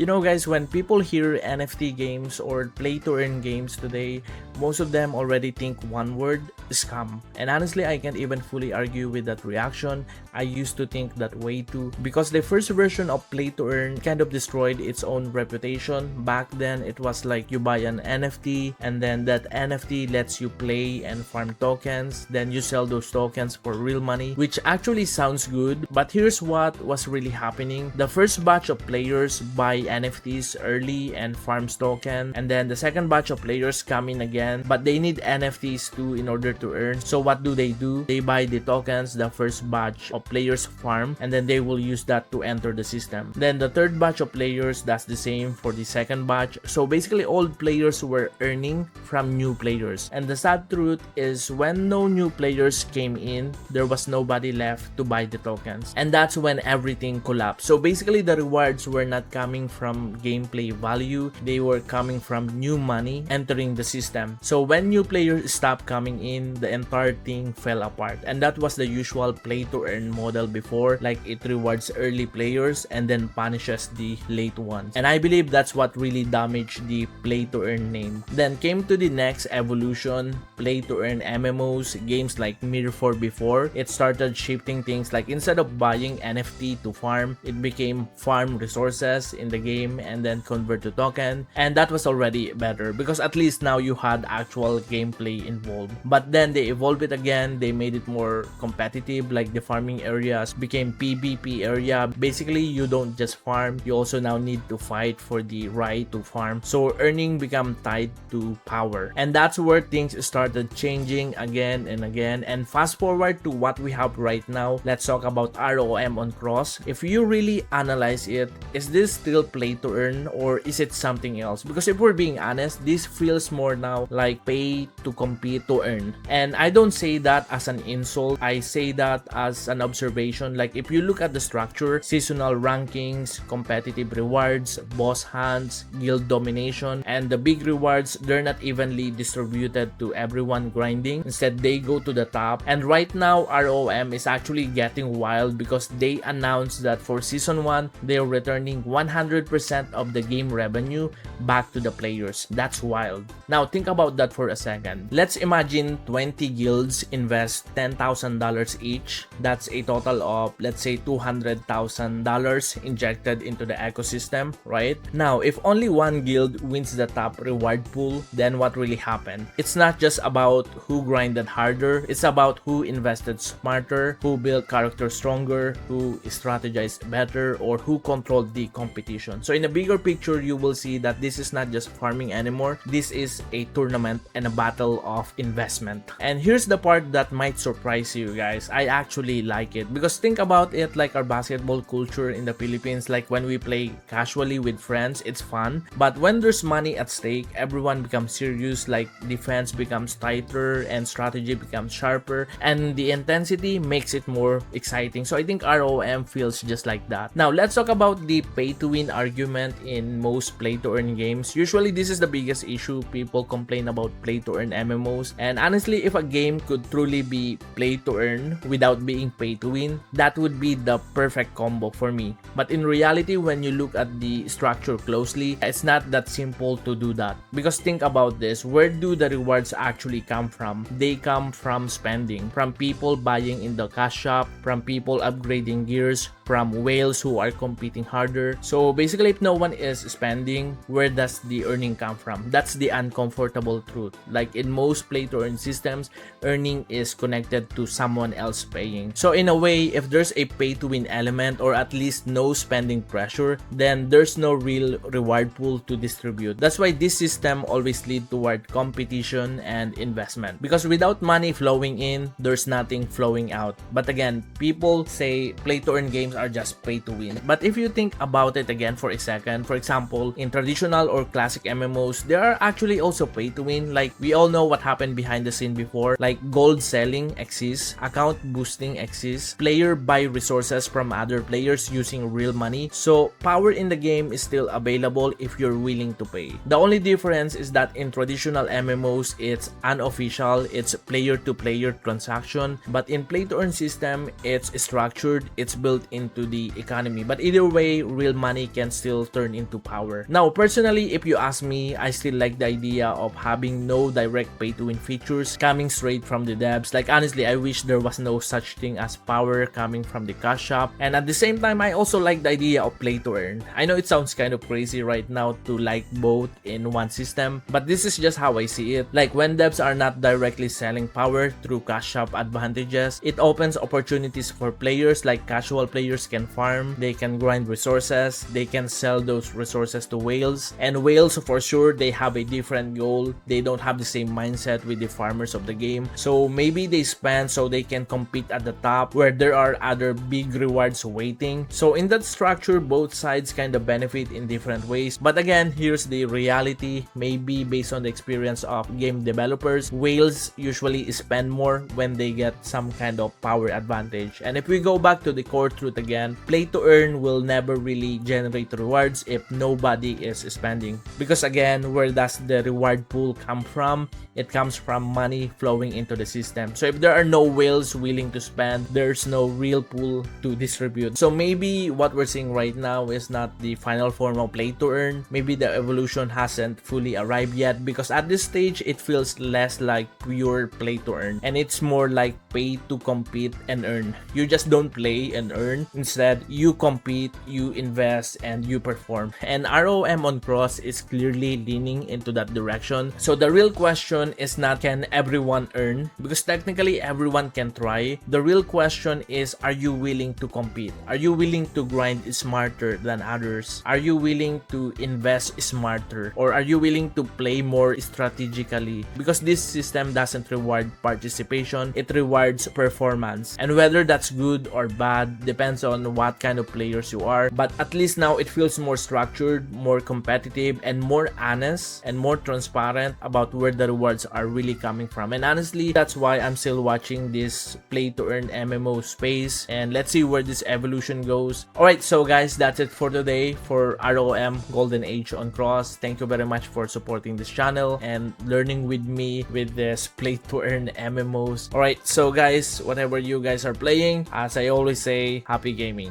You know guys, when people hear NFT games or play to earn games today, most of them already think one word, scam. And honestly, I can't even fully argue with that reaction. I used to think that way too, because the first version of play to earn kind of destroyed its own reputation. Back then, it was like you buy an NFT and then that NFT lets you play and farm tokens, then you sell those tokens for real money, which actually sounds good. But here's what was really happening. The first batch of players buy NFTs early and farms token, and then the second batch of players come in again, but they need NFTs too in order to earn. So what do? They buy the tokens the first batch of players farm, and then they will use that to enter the system. Then the third batch of players does the same for the second batch. So basically old players were earning from new players. And the sad truth is when no new players came in, there was nobody left to buy the tokens. And that's when everything collapsed. So basically the rewards were not coming from gameplay value, they were coming from new money entering the system. So when new players stopped coming in, the entire thing fell apart. And that was the usual play to earn model before, like it rewards early players and then punishes the late ones. And I believe that's what really damaged the play to earn name. Then came to the next evolution, play to earn MMOs, games like Mirror 4 before. It started shifting things, like instead of buying NFT to farm, it became farm resources in the game and then convert to token. And that was already better because at least now you had actual gameplay involved. But then they evolved it again, they made it more competitive, like the farming areas became PvP area. Basically you don't just farm, you also now need to fight for the right to farm. So earning become tied to power. And that's where things started changing again and again. And fast forward to what we have right now, let's talk about ROM on Cross. If you really analyze it, is this still play to earn or is it something else? Because if we're being honest, this feels more now like pay to compete to earn. And I don't say that as an insult, I say that as an observation. Like if you look at the structure, seasonal rankings, competitive rewards, boss hunts, guild domination, and the big rewards, they're not evenly distributed to everyone grinding. Instead, they go to the top. And right now, ROM is actually getting wild because they announced that for season 1, they're returning 100% of the game revenue back to the players. That's wild. Now, think about that for a second. Let's imagine 20 guilds invest $10,000 each. That's a total of, let's say, $200,000 injected into the ecosystem, right? Now, if only one guild wins the top reward pool, then what really happened? It's not just about who grinded harder, it's about who invested smarter, who built characters stronger, who strategized better, or who controlled the competition. So in a bigger picture, you will see that this is not just farming anymore. This is a tournament and a battle of investment. And here's the part that might surprise you guys. I actually like it because think about it like our basketball culture in the Philippines. Like when we play casually with friends, it's fun. But when there's money at stake, everyone becomes serious, like defense becomes tighter and strategy becomes sharper, and the intensity makes it more exciting. So I think ROM feels just like that. Now let's talk about the pay to win argument in most play to earn games. Usually this is the biggest issue. People complain about play to earn MMOs, and honestly, if a game could truly be play to earn without being pay to win, that would be the perfect combo for me. But in reality, when you look at the structure closely, it's not that simple to do that. Because think about this, where do the rewards actually come from? They come from spending, from people buying in the cash shop, from people upgrading gears, from whales who are competing harder. So basically, if no one is spending, where does the earning come from? That's the uncomfortable truth. Like in most play to earn systems, earning is connected to someone else paying. So in a way, if there's a pay to win element or at least no spending pressure, then there's no real reward pool to distribute. That's why this system always lead toward competition and investment. Because without money flowing in, there's nothing flowing out. But again, people say play to earn games are just pay to win. But if you think about it again for a second, for example, in traditional or classic MMOs, there are actually also pay to win. Like we all know what happened behind the scene before. Like gold selling exists, account boosting exists, player buy resources from other players using real money. So power in the game is still available if you're willing to pay. The only difference is that in traditional MMOs, it's unofficial, it's player to player transaction. But in play to earn system, it's structured, it's built in into the economy. But either way, real money can still turn into power. Now, personally, if you ask me, I still like the idea of having no direct pay-to-win features coming straight from the devs. Like, honestly, I wish there was no such thing as power coming from the cash shop. And at the same time, I also like the idea of play-to-earn. I know it sounds kind of crazy right now to like both in one system, but this is just how I see it. Like, when devs are not directly selling power through cash shop advantages, it opens opportunities for players. Like, casual players can farm, they can grind resources, they can sell those resources to whales, and whales for sure, they have a different goal. They don't have the same mindset with the farmers of the game, so maybe they spend so they can compete at the top where there are other big rewards waiting. So in that structure, both sides kind of benefit in different ways. But again, here's the reality. Maybe based on the experience of game developers, whales usually spend more when they get some kind of power advantage. And if we go back to the core truth again, play to earn will never really generate rewards if nobody is spending. Because again, where does the reward pool come from? It comes from money flowing into the system. So if there are no whales willing to spend, there's no real pool to distribute. So maybe what we're seeing right now is not the final form of play to earn. Maybe the evolution hasn't fully arrived yet, because at this stage it feels less like pure play to earn and it's more like pay to compete and earn. You just don't play and earn. Instead, you compete, you invest, and you perform. And ROM on Cross is clearly leaning into that direction. So the real question is not can everyone earn, because technically everyone can try. The real question is, are you willing to compete? Are you willing to grind smarter than others? Are you willing to invest smarter? Or are you willing to play more strategically? Because this system doesn't reward participation, it rewards performance. And whether that's good or bad depends on what kind of players you are. But at least now it feels more structured, more competitive, and more honest and more transparent about where the rewards are really coming from. And honestly, that's why I'm still watching this play to earn MMO space, and let's see where this evolution goes. Alright, so guys, that's it for today for ROM Golden Age on Cross. Thank you very much for supporting this channel and learning with me with this play to earn MMOs. Alright, so guys, whatever you guys are playing, as I always say, happy gaming.